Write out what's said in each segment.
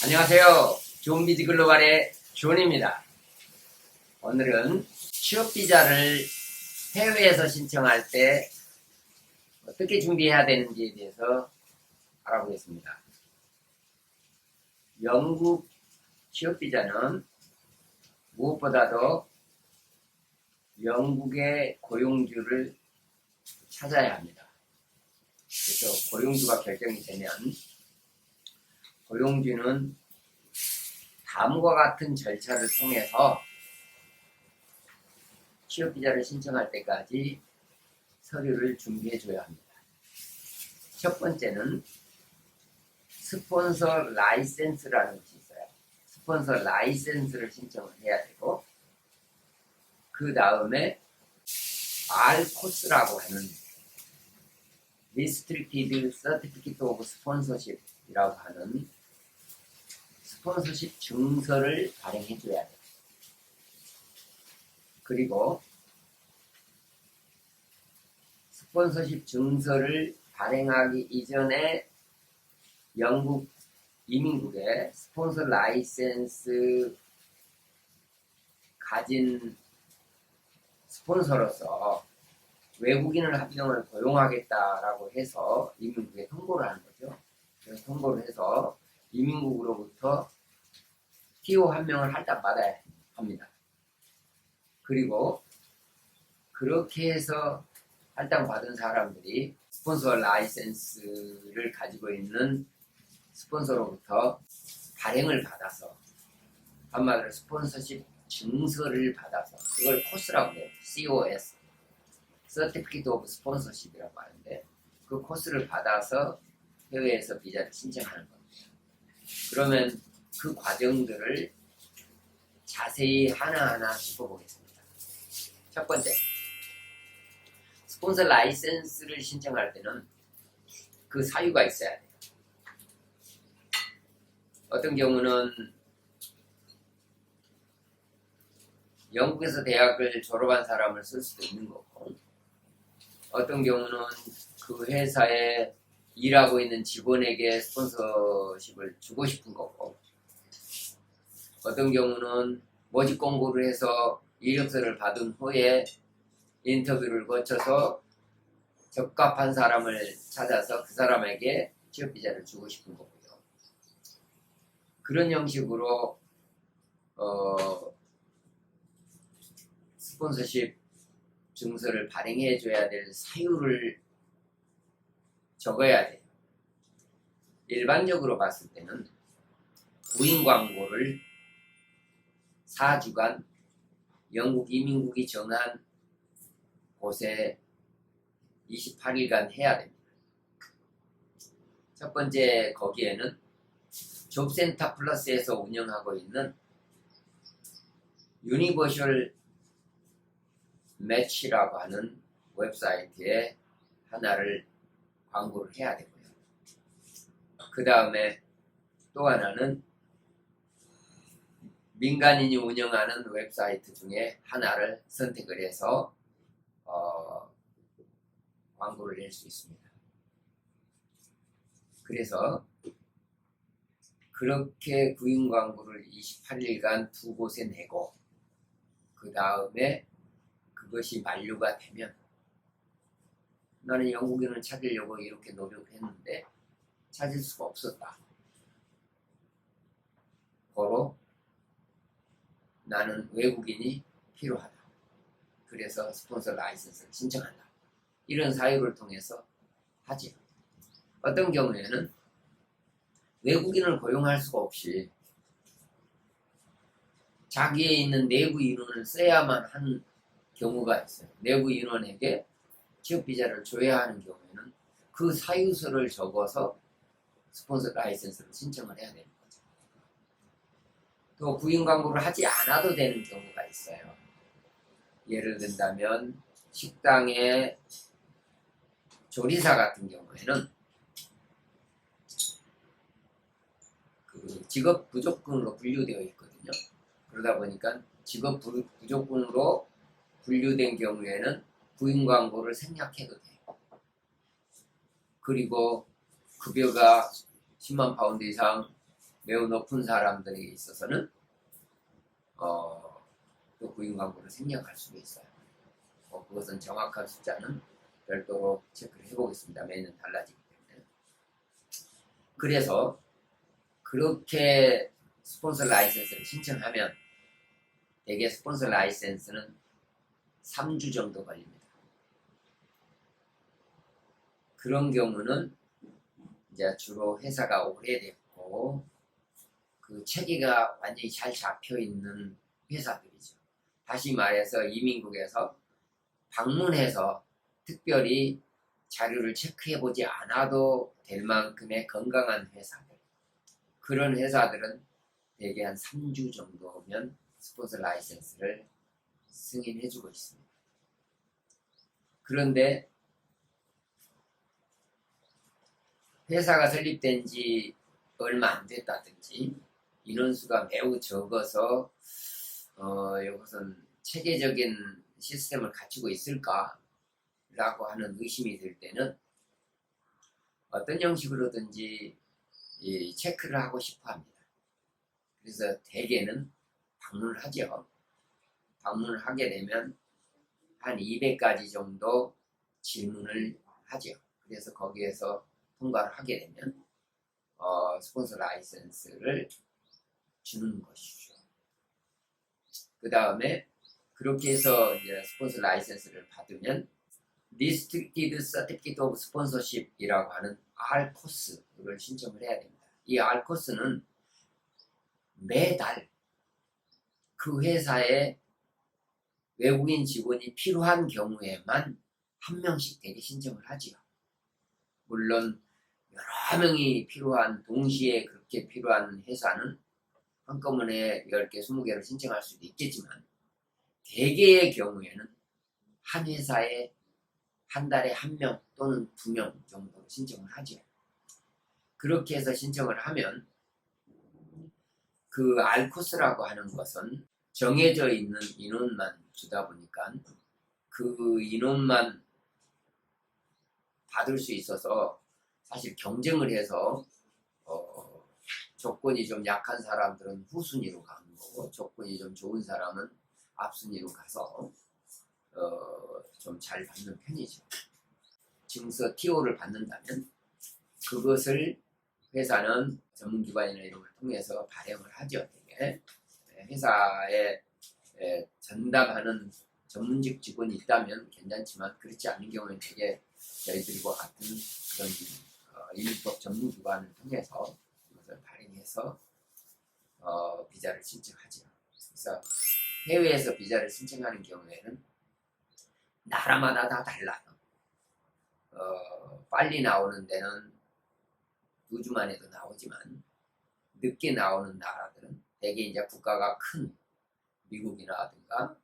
안녕하세요. 존비즈 글로벌의 존입니다. 오늘은 취업비자를 해외에서 신청할 때 어떻게 준비해야 되는지에 대해서 알아보겠습니다. 영국 취업비자는 무엇보다도 영국의 고용주를 찾아야 합니다. 그래서 고용주가 결정이 되면 고용주는 다음과 같은 절차를 통해서 취업비자를 신청할 때까지 서류를 준비해 줘야 합니다. 첫 번째는 스폰서 라이센스라는 것이 있어요. 스폰서 라이센스를 신청을 해야 되고, 그 다음에 RCOS라고 하는 Restricted Certificate of Sponsorship 이라고 하는 스폰서십 증서를 발행해 줘야 돼요. 그리고 스폰서십 증서를 발행하기 이전에 영국 이민국에 스폰서 라이센스 가진 스폰서로서 외국인을 한 명을 고용하겠다라고 해서 이민국에 통보를 하는 거죠. 그래서 통보를 해서 이민국으로부터 TO 한 명을 할당받아야 합니다. 그리고 그렇게 해서 할당받은 사람들이 스폰서 라이센스를 가지고 있는 스폰서로부터 발행을 받아서, 한마디로 스폰서십 증서를 받아서, 그걸 코스라고 해요. COS, Certificate of Sponsorship이라고 하는데, 그 코스를 받아서 해외에서 비자를 신청하는 겁니다. 그러면 그 과정들을 자세히 하나하나 짚어보겠습니다. 첫 번째, 스폰서 라이센스를 신청할 때는 그 사유가 있어야 돼요. 어떤 경우는 영국에서 대학을 졸업한 사람을 쓸 수도 있는 거고, 어떤 경우는 그 회사에 일하고 있는 직원에게 스폰서십을 주고 싶은 거고, 어떤 경우는 모집 공고를 해서 이력서를 받은 후에 인터뷰를 거쳐서 적합한 사람을 찾아서 그 사람에게 취업비자를 주고 싶은 거고요. 그런 형식으로 스폰서십 증서를 발행해 줘야 될 사유를 적어야 돼요. 일반적으로 봤을 때는 구인 광고를 4주간 영국 이민국이 정한 곳에 28일간 해야 됩니다. 첫 번째, 거기에는 잡센터 플러스에서 운영하고 있는 유니버셜 매치라고 하는 웹사이트에 하나를 광고를 해야 되고요. 그 다음에 또 하나는 민간인이 운영하는 웹사이트 중에 하나를 선택을 해서 광고를 낼 수 있습니다. 그래서 그렇게 구인 광고를 28일간 두 곳에 내고, 그 다음에 그것이 만료가 되면, 나는 영국인을 찾으려고 이렇게 노력했는데 찾을 수가 없었다. 고로 나는 외국인이 필요하다. 그래서 스폰서 라이센스를 신청한다. 이런 사유를 통해서 하지요. 어떤 경우에는 외국인을 고용할 수가 없이 자기에 있는 내부 인원을 써야만 하는 경우가 있어요. 내부 인원에게 취업비자를 줘야 하는 경우에는 그 사유서를 적어서 스폰서 라이센스를 신청을 해야 되는 거죠. 또 구인 광고를 하지 않아도 되는 경우가 있어요. 예를 든다면 식당의 조리사 같은 경우에는 그 직업 부족군으로 분류되어 있거든요. 그러다 보니까 직업 부족군으로 분류된 경우에는 구인 광고를 생략해도 돼요. 그리고 급여가 10만 파운드 이상 매우 높은 사람들에 있어서는 또 구인 광고를 생략할 수도 있어요. 그것은 정확한 숫자는 별도로 체크를 해보겠습니다. 매년 달라지기 때문에. 그래서 그렇게 스폰서 라이센스를 신청하면 대개 스폰서 라이센스는 3주 정도 걸립니다. 그런 경우는 이제 주로 회사가 오래됐고 그 체계가 완전히 잘 잡혀 있는 회사들이죠. 다시 말해서 이민국에서 방문해서 특별히 자료를 체크해 보지 않아도 될 만큼의 건강한 회사들. 그런 회사들은 대개 한 3주 정도면 스폰서 라이센스를 승인해 주고 있습니다. 그런데 회사가 설립된 지 얼마 안 됐다든지 인원수가 매우 적어서 이것은 체계적인 시스템을 갖추고 있을까? 라고 하는 의심이 들 때는 어떤 형식으로든지 이 체크를 하고 싶어 합니다. 그래서 대개는 방문을 하죠. 방문을 하게 되면 한 200가지 정도 질문을 하죠. 그래서 거기에서 통과를 하게 되면 스폰서 라이센스를 주는 것이죠. 그 다음에 그렇게 해서 이제 스폰서 라이센스를 받으면 Restricted Certificate of Sponsorship이라고 하는 R코스를 신청을 해야 됩니다. 이 R코스는 매달 그 회사에 외국인 직원이 필요한 경우에만 한 명씩 대개 신청을 하지요. 물론 여러 명이 필요한 동시에 그렇게 필요한 회사는 한꺼번에 10개, 20개를 신청할 수도 있겠지만 대개의 경우에는 한 회사에 한 달에 1명 또는 2명 정도 신청을 하죠. 그렇게 해서 신청을 하면 그 R코스라고 하는 것은 정해져 있는 인원만 주다 보니까 그 인원만 받을 수 있어서 사실 경쟁을 해서 조건이 좀 약한 사람들은 후순위로 가는 거고 조건이 좀 좋은 사람은 앞순위로 가서 좀 잘 받는 편이죠. 증서 TO를 받는다면 그것을 회사는 전문기관이나 이런 걸 통해서 발행을 하죠. 되게. 회사에 전담하는 전문직 직원이 있다면 괜찮지만 그렇지 않은 경우에 되게 저희들과 같은 그런 인력법 전문기관을 통해서 이것을 발행해서 비자를 신청하죠. 그래서 해외에서 비자를 신청하는 경우에는 나라마다 다 달라요. 빨리 나오는 데는 2주 만에도 나오지만 늦게 나오는 나라들은 대개 이제 국가가 큰 미국이라든가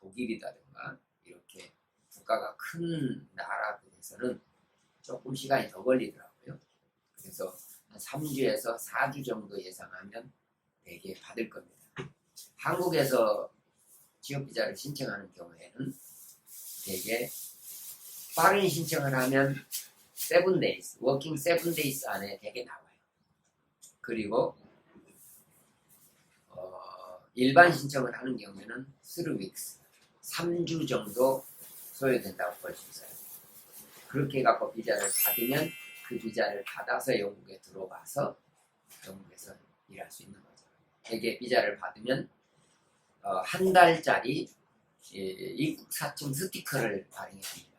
독일이라든가 이렇게 국가가 큰 나라들에서는 조금 시간이 더 걸리더라고요. 그래서 한 3주에서 4주 정도 예상하면 대개 받을 겁니다. 한국에서 취업비자를 신청하는 경우에는 대개 빠른 신청을 하면 7days, 워킹 7days 안에 대개 나와요. 그리고 일반 신청을 하는 경우에는 3weeks, 3주 정도 소요된다고 볼 수 있어요. 그렇게 해갖고 비자를 받으면 그 비자를 받아서 영국에 들어와서 영국에서 일할 수 있는 거죠. 대개 비자를 받으면 한 달짜리 입국 사증 스티커를 발행합니다.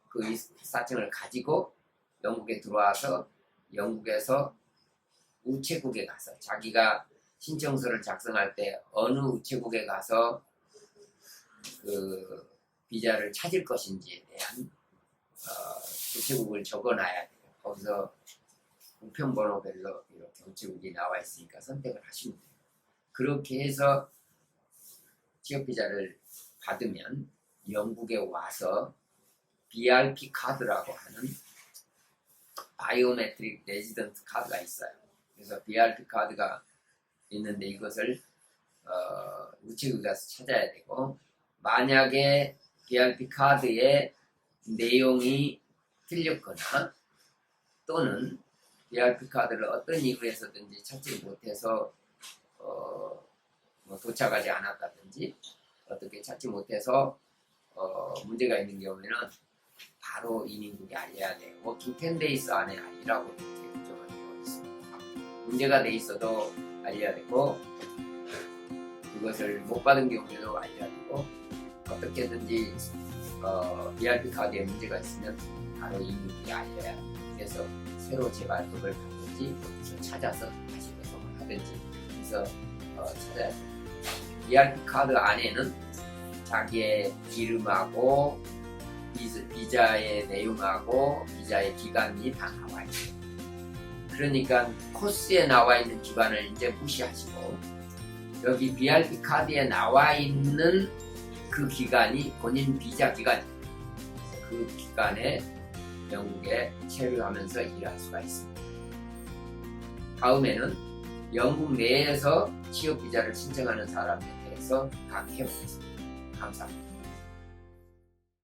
그 사증을 가지고 영국에 들어와서 영국에서 우체국에 가서 자기가 신청서를 작성할 때 어느 우체국에 가서 그 비자를 찾을 것인지에 대한 우체국을 적어놔야 돼요. 거기서 우편번호별로 이렇게 우체국이 나와 있으니까 선택을 하시면 돼요. 그렇게 해서 취업비자를 받으면 영국에 와서 BRP 카드라고 하는 바이오메트릭 레지던트 카드가 있어요. 그래서 BRP 카드가 있는데 이것을 우체국에 가서 찾아야 되고 만약에 BRP 카드의 내용이 틀렸거나 또는 VIP 카드를 어떤 이유에서든지 찾지 못해서 뭐 도착하지 않았다든지 어떻게 찾지 못해서 문제가 있는 경우에는 바로 이민국에 알려야 돼요. 워킹 10days 안에 알리라고 이렇게 규정을 되어 있습니다. 문제가 돼 있어도 알려야 되고 그것을 못 받은 경우에도 알려야 되고 어떻게든지 VIP 카드에 문제가 있으면 바로 이민국에 알려야 돼요. 그래서 새로 재발급을 하든지 어디서 찾아서 다시 배송을 하든지 그래서 찾아야 돼요. VIP 카드 안에는 자기의 이름하고 비자의 내용하고 비자의 기간이 다 나와 있어요. 그러니까 코스에 나와 있는 기간을 이제 무시하시고 여기 VIP 카드에 나와 있는 그 기간이 본인 비자 기간입니다. 그 기간에 영국에 체류하면서 일할 수가 있습니다. 다음에는 영국 내에서 취업 비자를 신청하는 사람에 대해서 강의해 보겠습니다. 감사합니다.